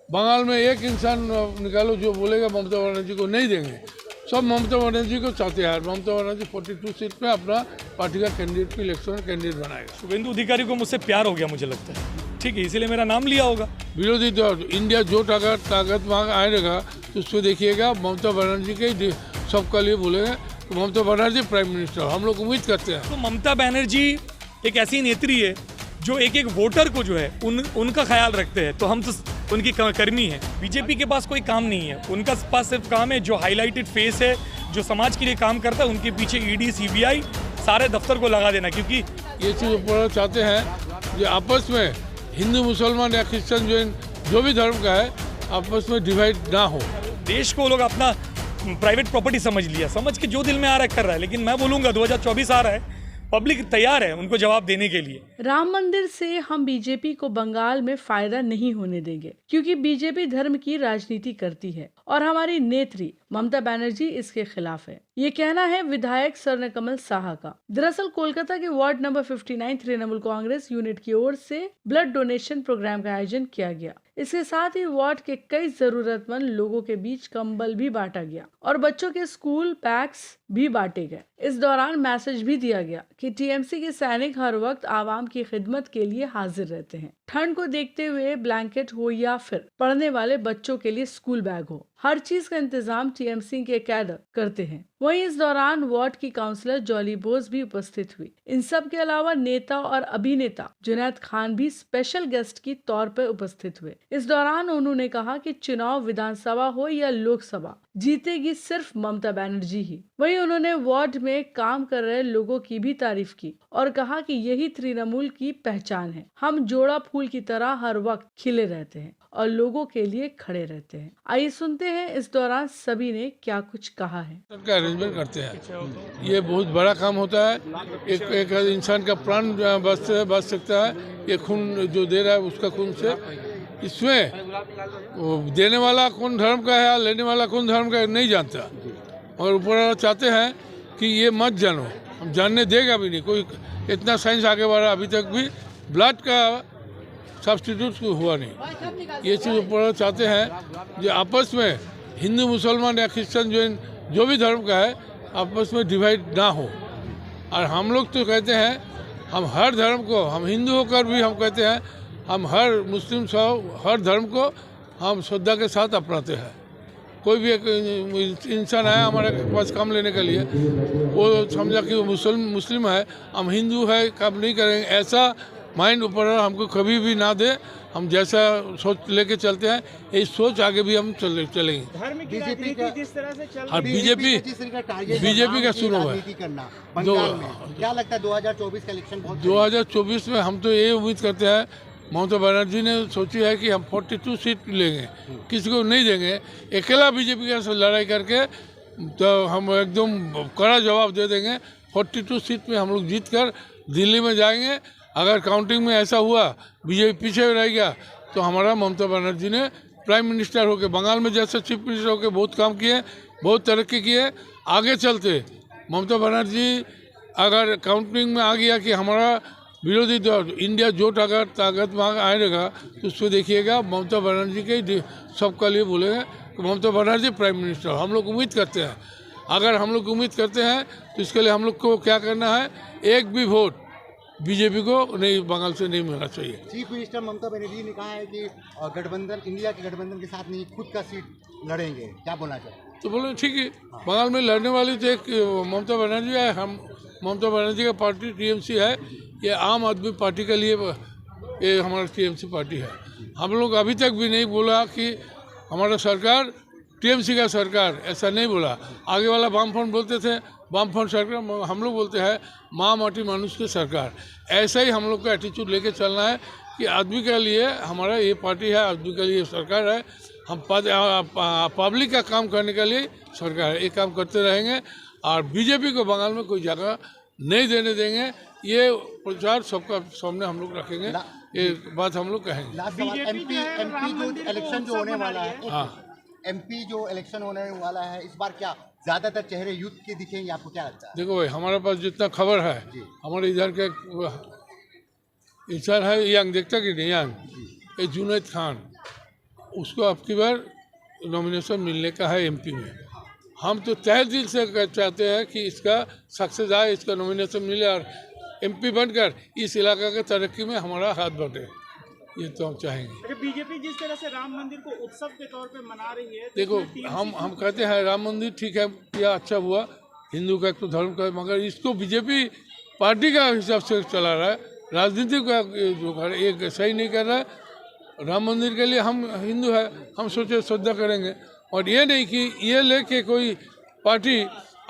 बंगाल में एक इंसान निकालो जो बोलेगा ममता बनर्जी को नहीं देंगे। सब ममता बनर्जी को चाहते हैं। ममता बनर्जी 42 सीट पे अपना पार्टी का कैंडिडेट को इलेक्शन कैंडिडेट बनाएगा। शुभेंदु अधिकारी को मुझसे प्यार हो गया मुझे लगता है, ठीक है, इसीलिए मेरा नाम लिया होगा। विरोधी दल इंडिया जो ताकत वहाँ आएगा तो उसको देखिएगा ममता बनर्जी के सबका लिए बोलेगा तो ममता बनर्जी प्राइम मिनिस्टर हम लोग उम्मीद करते हैं। तो ममता बनर्जी एक ऐसी नेत्री है जो एक एक वोटर को जो है उनका ख्याल रखते हैं, तो हम तो उनकी कर्मी है। बीजेपी के पास कोई काम नहीं है, उनका पास सिर्फ काम है जो हाईलाइटेड फेस है, जो समाज के लिए काम करता है, उनके पीछे ईडी सीबीआई सारे दफ्तर को लगा देना। क्योंकि ये चीज़ ऊपर चाहते हैं जो आपस में हिंदू मुसलमान या क्रिश्चियन जैन जो भी धर्म का है आपस में डिवाइड ना हो। देश को लोग अपना प्राइवेट प्रॉपर्टी समझ लिया, समझ के जो दिल में आ रहा है कर रहा है। लेकिन मैं बोलूँगा 2024 आ रहा है, पब्लिक तैयार है उनको जवाब देने के लिए। राम मंदिर से हम बीजेपी को बंगाल में फायदा नहीं होने देंगे, क्योंकि बीजेपी धर्म की राजनीति करती है और हमारी नेत्री ममता बनर्जी इसके खिलाफ है। ये कहना है विधायक स्वर्णकमल साहा का। दरअसल कोलकाता के ward number 59 Trinamool Congress unit की ओर से ब्लड डोनेशन प्रोग्राम का आयोजन किया गया। इसके साथ ही वार्ड के कई जरूरतमंद लोगों के बीच कंबल भी बांटा गया और बच्चों के स्कूल बैग्स भी बांटे गए। इस दौरान मैसेज भी दिया गया कि टीएमसी के सैनिक हर वक्त आवाम की खिदमत के लिए हाजिर रहते हैं। ठंड को देखते हुए ब्लैंकेट हो या फिर पढ़ने वाले बच्चों के लिए स्कूल बैग हो, हर चीज का इंतजाम टीएमसी के कैडर करते हैं। वहीं इस दौरान वार्ड की काउंसलर जॉली बोस भी उपस्थित हुई। इन सब के अलावा नेता और अभिनेता जुनैद खान भी स्पेशल गेस्ट की तौर पर उपस्थित हुए। इस दौरान उन्होंने कहा कि चुनाव विधानसभा हो या लोकसभा, जीतेगी सिर्फ ममता बनर्जी ही। वहीं उन्होंने वार्ड में काम कर रहे लोगों की भी तारीफ की और कहा कि यही तृणमूल की पहचान है। हम जोड़ा फूल की तरह हर वक्त खिले रहते हैं और लोगों के लिए खड़े रहते हैं। आइए सुनते हैं इस दौरान सभी ने क्या कुछ कहा है। का अरेंजमेंट करते हैं, ये बहुत बड़ा काम होता है। एक इंसान का प्राण बच सकता है, ये खून जो दे रहा है उसका खून से। इसमें देने वाला कौन धर्म का है या लेने वाला कौन धर्म का नहीं जानता, और ऊपर चाहते हैं कि ये मत जानो, हम जानने देगा भी नहीं कोई। इतना साइंस आगे बढ़ा, अभी तक भी ब्लड का सब्स्टिट्यूट हुआ नहीं। ये चीज़ ऊपर चाहते हैं जो आपस में हिंदू मुसलमान या क्रिश्चियन जैन जो भी धर्म का है आपस में डिवाइड ना हो। और हम लोग तो कहते हैं हम हर धर्म को, हम हिंदू होकर भी हम कहते हैं हम हर मुस्लिम हर धर्म को हम श्रद्धा के साथ अपनाते हैं। कोई भी एक इंसान आया हमारे पास काम लेने के लिए, वो समझा कि वो मुस्लिम है, हम हिंदू है, काम नहीं करेंगे, ऐसा माइंड ऊपर हमको कभी भी ना दे। हम जैसा सोच लेके चलते हैं यही सोच आगे भी हम चलेंगे। बीजेपी जिस तरह से चल और बीजेपी का शुरू है। क्या लगता है 2024 का इलेक्शन? 2024 में हम तो ये उम्मीद करते हैं, ममता बनर्जी ने सोची है कि हम 42 सीट लेंगे, किसी को नहीं देंगे। अकेला बीजेपी के लड़ाई करके तो हम एकदम कड़ा जवाब दे देंगे। 42 सीट में हम लोग जीत कर दिल्ली में जाएंगे। अगर काउंटिंग में ऐसा हुआ बीजेपी पीछे रह गया तो हमारा ममता बनर्जी ने प्राइम मिनिस्टर होकर बंगाल में जैसे चीफ मिनिस्टर होकर बहुत काम किए, बहुत तरक्की किए। आगे चलते ममता बनर्जी अगर काउंटिंग में आ गया कि हमारा विरोधी दल इंडिया जो ताकत वहाँ आएगा तो उसको देखिएगा ममता बनर्जी के सबका लिए बोलेगा कि ममता बनर्जी प्राइम मिनिस्टर हम लोग उम्मीद करते हैं। अगर हम लोग उम्मीद करते हैं तो इसके लिए हम लोग को क्या करना है, एक भी वोट बीजेपी को नहीं, बंगाल से नहीं मिलना चाहिए। चीफ मिनिस्टर ममता बनर्जी ने कहा है कि गठबंधन, इंडिया के गठबंधन के साथ नहीं, खुद का सीट लड़ेंगे, क्या बोलना चाहिए? तो बोले ठीक है, बंगाल में लड़ने वाली तो एक ममता बनर्जी है। हम ममता बनर्जी का पार्टी टीएमसी है, ये आम आदमी पार्टी के लिए ये हमारा टीएमसी पार्टी है। हम लोग अभी तक भी नहीं बोला कि हमारा सरकार टीएमसी का सरकार, ऐसा नहीं बोला। आगे वाला वामफ्रंट बोलते थे वामफ्रंट सरकार, हम लोग बोलते हैं माँ माटी मानुष की सरकार। ऐसा ही हम लोग का एटीट्यूड लेके चलना है कि आदमी के लिए हमारा ये पार्टी है, आदमी के लिए सरकार है। हम पब्लिक का काम करने के लिए सरकार है, ये काम करते रहेंगे। और बीजेपी को बंगाल में कोई जगह नहीं देने देंगे, ये प्रचार सबका सामने हम लोग रखेंगे, ये बात हम लोग कहेंगे। एमपी जो इलेक्शन होने वाला है इस बार, क्या ज्यादातर चेहरे यूथ के दिखेंगे, आपको क्या लगता है? देखो भाई, हमारे पास जितना खबर है, हमारे इधर के इंसान है यंग, देखता कि नहीं यंग, ये जुनैद खान, उसको अब की बार नॉमिनेशन मिलने का है एमपी में। हम तो तहे दिल से चाहते हैं कि इसका सक्सेस आए, इसका नॉमिनेशन मिले और एमपी बनकर इस इलाका के तरक्की में हमारा हाथ बढ़े, ये तो हम चाहेंगे। अच्छा, बीजेपी जिस तरह से राम मंदिर को उत्सव के तौर पे मना रही है, तो देखो इसमें टीम हम कहते हैं राम मंदिर ठीक है, किया अच्छा हुआ, हिंदू का एक तो धर्म का, मगर इसको बीजेपी पार्टी का हिसाब से चला रहा है, राजनीति का जो एक सही नहीं कर रहा है। राम मंदिर के लिए हम हिंदू है, हम सोचे श्रद्धा करेंगे, और ये नहीं कि ये लेके कोई पार्टी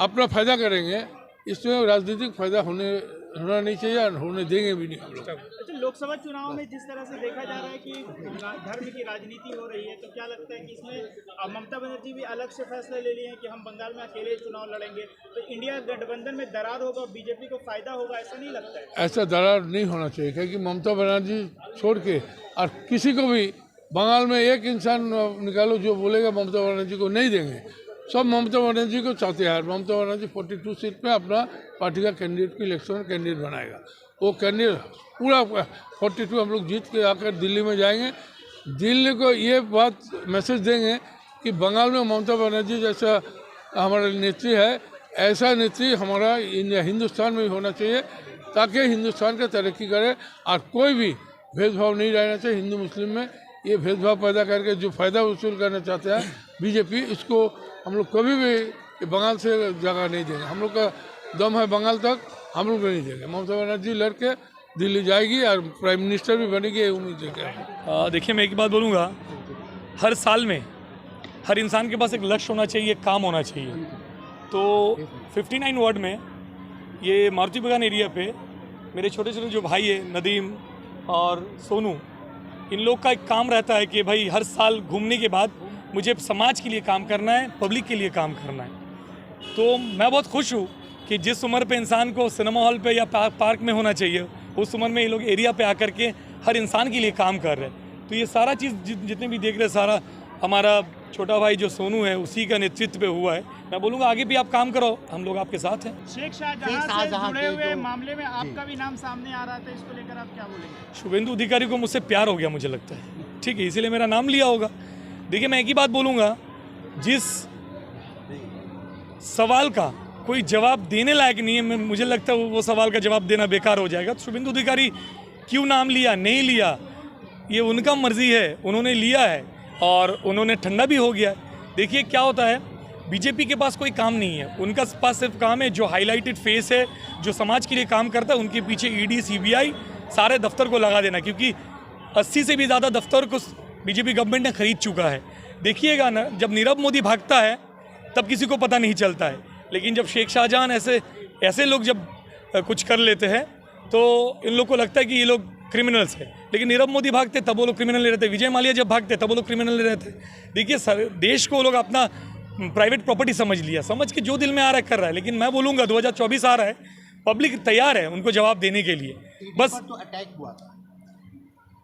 अपना फायदा करेंगे, इसमें राजनीतिक फायदा होना नहीं चाहिए और होने देंगे भी नहीं हम लोग। अच्छा, लोकसभा चुनाव में जिस तरह से देखा जा रहा है कि धर्म की राजनीति हो रही है, तो क्या लगता है कि इसमें ममता बनर्जी भी अलग से फैसले ले लिए हैं कि हम बंगाल में अकेले चुनाव लड़ेंगे, तो इंडिया गठबंधन में दरार होगा, बीजेपी को फायदा होगा, ऐसा नहीं लगता है? ऐसा दरार नहीं होना चाहिए, क्योंकि ममता बनर्जी छोड़ के और किसी को भी बंगाल में एक इंसान निकालो जो बोलेगा ममता बनर्जी को नहीं देंगे, सब ममता बनर्जी को चाहते हैं। ममता बनर्जी 42 सीट पे अपना पार्टी का कैंडिडेट की इलेक्शन कैंडिडेट बनाएगा, वो कैंडिडेट पूरा 42 हम लोग जीत के आकर दिल्ली में जाएंगे, दिल्ली को ये बात मैसेज देंगे कि बंगाल में ममता बनर्जी जैसा हमारा नेत्री है, ऐसा नेत्री हमारा इंडिया हिंदुस्तान में भी होना चाहिए, ताकि हिंदुस्तान का तरक्की करे और कोई भी भेदभाव नहीं रहना चाहिए हिंदू मुस्लिम में। ये भेदभाव पैदा करके जो फ़ायदा वसूल करना चाहते हैं बीजेपी, इसको हम लोग कभी भी बंगाल से जगह नहीं देंगे। हम लोग का दम है बंगाल तक, हम लोग नहीं देंगे। ममता बनर्जी लड़के दिल्ली जाएगी और प्राइम मिनिस्टर भी बनेगी, ये उम्मीद है। देखिए, मैं एक बात बोलूँगा, हर साल में हर इंसान के पास एक लक्ष्य होना चाहिए, एक काम होना चाहिए। तो 59 वार्ड में ये मारुति बागान एरिया पे मेरे छोटे छोटे जो भाई है नदीम और सोनू, इन लोग का एक काम रहता है कि भाई हर साल घूमने के बाद मुझे समाज के लिए काम करना है, पब्लिक के लिए काम करना है। तो मैं बहुत खुश हूँ कि जिस उम्र पे इंसान को सिनेमा हॉल पे या पार्क में होना चाहिए, उस उम्र में ये लोग एरिया पे आकर के हर इंसान के लिए काम कर रहे हैं। तो ये सारा चीज़ जितने भी देख रहे हैं, सारा हमारा छोटा भाई जो सोनू है उसी का नेतृत्व पे हुआ है। मैं बोलूँगा आगे भी आप काम करो, हम लोग आपके साथ हैं। शेख शाहजहां से जुड़े हुए मामले में आपका भी नाम सामने आ रहा था, इसको लेकर आप क्या बोलेंगे? शुभेंदु अधिकारी को मुझसे प्यार हो गया, मुझे लगता है, ठीक है, इसीलिए मेरा नाम लिया होगा। देखिए, मैं एक ही बात बोलूँगा, जिस सवाल का कोई जवाब देने लायक नहीं है, मुझे लगता है वो सवाल का जवाब देना बेकार हो जाएगा। तो शुभेंदु अधिकारी क्यों नाम लिया, नहीं लिया, ये उनका मर्जी है, उन्होंने लिया है और उन्होंने ठंडा भी हो गया। देखिए क्या होता है, बीजेपी के पास कोई काम नहीं है, उनका पास सिर्फ काम है जो हाईलाइटेड फेस है, जो समाज के लिए काम करता है, उनके पीछे ईडी सीबीआई सारे दफ्तर को लगा देना, क्योंकि 80 से भी ज़्यादा दफ्तर को बीजेपी गवर्नमेंट ने खरीद चुका है। देखिएगा ना, जब नीरव मोदी भागता है तब किसी को पता नहीं चलता है, लेकिन जब शेख शाहजहां ऐसे लोग जब कुछ कर लेते हैं तो इन लोग को लगता है कि ये लोग क्रिमिनल्स है, लेकिन नीरव मोदी भागते तब वो लोग क्रिमिनल नहीं रहते, विजय माल्या जब भागते तब वो लोग क्रिमिनल नहीं रहते। देखिए सर, देश को वो लोग अपना प्राइवेट प्रॉपर्टी समझ लिया, समझ के जो दिल में आ रहा है कर रहा है। लेकिन मैं बोलूँगा 2024 आ रहा है, पब्लिक तैयार है उनको जवाब देने के लिए। बस तो अटैक हुआ था,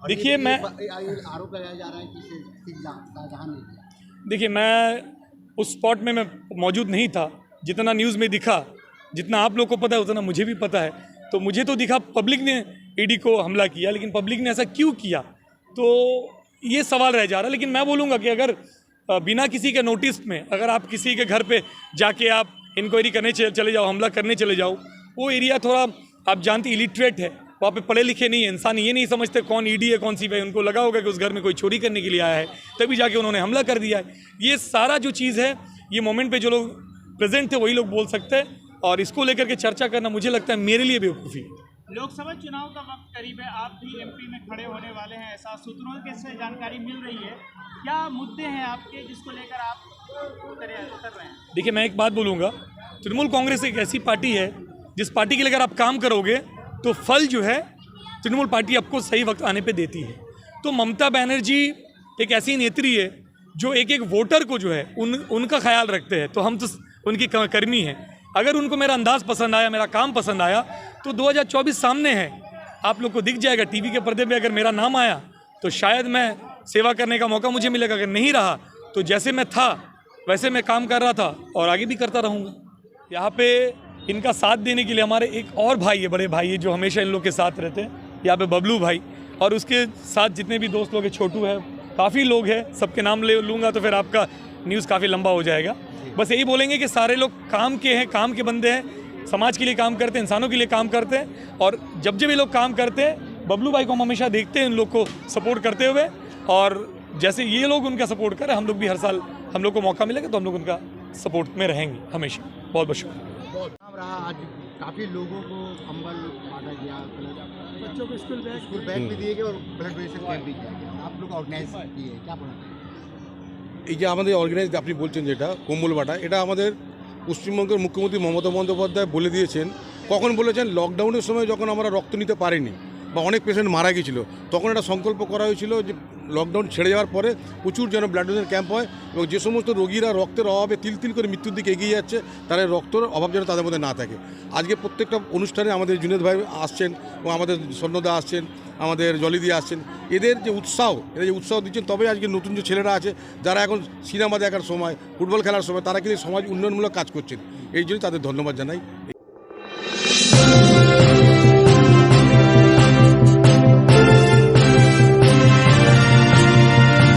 देखिए, मैं आरोप लगाया जा रहा है कि शाहजहां ने किया। देखिए, मैं उस स्पॉट में मैं मौजूद नहीं था, जितना न्यूज़ में दिखा, जितना आप लोग को पता है उतना मुझे भी पता है। तो मुझे तो दिखा पब्लिक ने ईडी को हमला किया, लेकिन पब्लिक ने ऐसा क्यों किया, तो ये सवाल रह जा रहा है। लेकिन मैं बोलूँगा कि अगर बिना किसी के नोटिस में अगर आप किसी के घर पे जाके आप इंक्वायरी करने चले जाओ, हमला करने चले जाओ, वो एरिया थोड़ा आप जानते इलिटरेट है, वहाँ पे पढ़े लिखे नहीं है, इंसान ये नहीं समझते कौन ईडी है कौन सीबीआई। उनको लगा होगा कि उस घर में कोई चोरी करने के लिए आया है, तभी जाके उन्होंने हमला कर दिया है। ये सारा जो चीज़ है, ये मोमेंट पे जो लोग प्रेजेंट थे वही लोग बोल सकते हैं, और इसको लेकर के चर्चा करना मुझे लगता है मेरे लिए बेवकूफ़ी है। लोकसभा चुनाव का वक्त करीब है, आप भी एमपी में खड़े होने वाले हैं, ऐसा सूत्रों के से जानकारी मिल रही है। क्या मुद्दे हैं आपके जिसको लेकर आप उतर रहे हैं? देखिए, मैं एक बात बोलूँगा, तृणमूल कांग्रेस एक ऐसी पार्टी है जिस पार्टी के लिए अगर आप काम करोगे तो फल जो है तृणमूल पार्टी आपको सही वक्त आने पे देती है। तो ममता बनर्जी एक ऐसी नेत्री है जो एक एक वोटर को जो है उनका ख्याल रखते हैं। तो हम तो उनकी कर्मी हैं। अगर उनको मेरा अंदाज़ पसंद आया, मेरा काम पसंद आया, तो 2024 सामने है, आप लोग को दिख जाएगा टीवी के पर्दे पे। अगर मेरा नाम आया तो शायद मैं सेवा करने का मौका मुझे मिलेगा, अगर नहीं रहा तो जैसे मैं था वैसे मैं काम कर रहा था और आगे भी करता रहूँगा। यहाँ पे इनका साथ देने के लिए हमारे एक और भाई है, बड़े भाई है, जो हमेशा इन लोग के साथ रहते हैं, यहाँ पे बबलू भाई, और उसके साथ जितने भी दोस्त लोग हैं, छोटू है, काफ़ी लोग हैं, सबके नाम ले लूँगा तो फिर आपका न्यूज़ काफ़ी लंबा हो जाएगा। बस यही बोलेंगे कि सारे लोग काम के हैं, काम के बंदे हैं, समाज के लिए काम करते हैं, इंसानों के लिए काम करते हैं। और जब ये लोग काम करते हैं, बबलू भाई को हम हमेशा देखते हैं, इन लोग को सपोर्ट करते हुए। और जैसे ये लोग उनका सपोर्ट करें, हम लोग भी हर साल हम लोग को मौका मिलेगा तो हम लोग उनका सपोर्ट में रहेंगे हमेशा। बहुत बहुत शुक्रिया। काम रहा आज, काफ़ी लोगों को कंबल बांटा गया, बच्चों को स्कूल बैग भी दिए गए और ब्लड डोनेशन कैंप भी किया गया। आप लोग ऑर्गेनाइज किए, क्या बोलना चाहिए? এই যে আমাদের অর্গানাইজ আপনি বলছেন যেটা কম্বল বাটা, এটা আমাদের পশ্চিমবঙ্গের মুখ্যমন্ত্রী মমতা বন্দ্যোপাধ্যায় বলে দিয়েছেন। কখন বলেছেন? লকডাউনের সময় যখন আমরা রক্ত নিতে পারিনি বা অনেক পেশেন্ট মারা গিয়েছিল, তখন একটা সংকল্প করা হয়েছিল যে লকডাউন ছেড়ে যাওয়ার পরে প্রচুর যেন ব্লাড ডোনেশন ক্যাম্প হয় এবং যে সমস্ত রোগীরা রক্তের অভাবে তিল তিল করে মৃত্যুর দিকে এগিয়ে যাচ্ছে, তারা রক্তের অভাব যেন তাদের মধ্যে না থাকে। আজকে প্রত্যেকটা অনুষ্ঠানে আমাদের জুনেদ ভাই আসছেন এবং আমাদের স্বর্ণদা আসছেন, আমাদের জলিদি আসছেন। এদের যে উৎসাহ দিচ্ছেন, তবে আজকে নতুন যে ছেলেরা আছে যারা এখন সিনেমা দেখার সময়, ফুটবল খেলার সময়, তারা কিন্তু সমাজ উন্নয়নমূলক কাজ করছেন। এই জন্য তাদের ধন্যবাদ জানাই।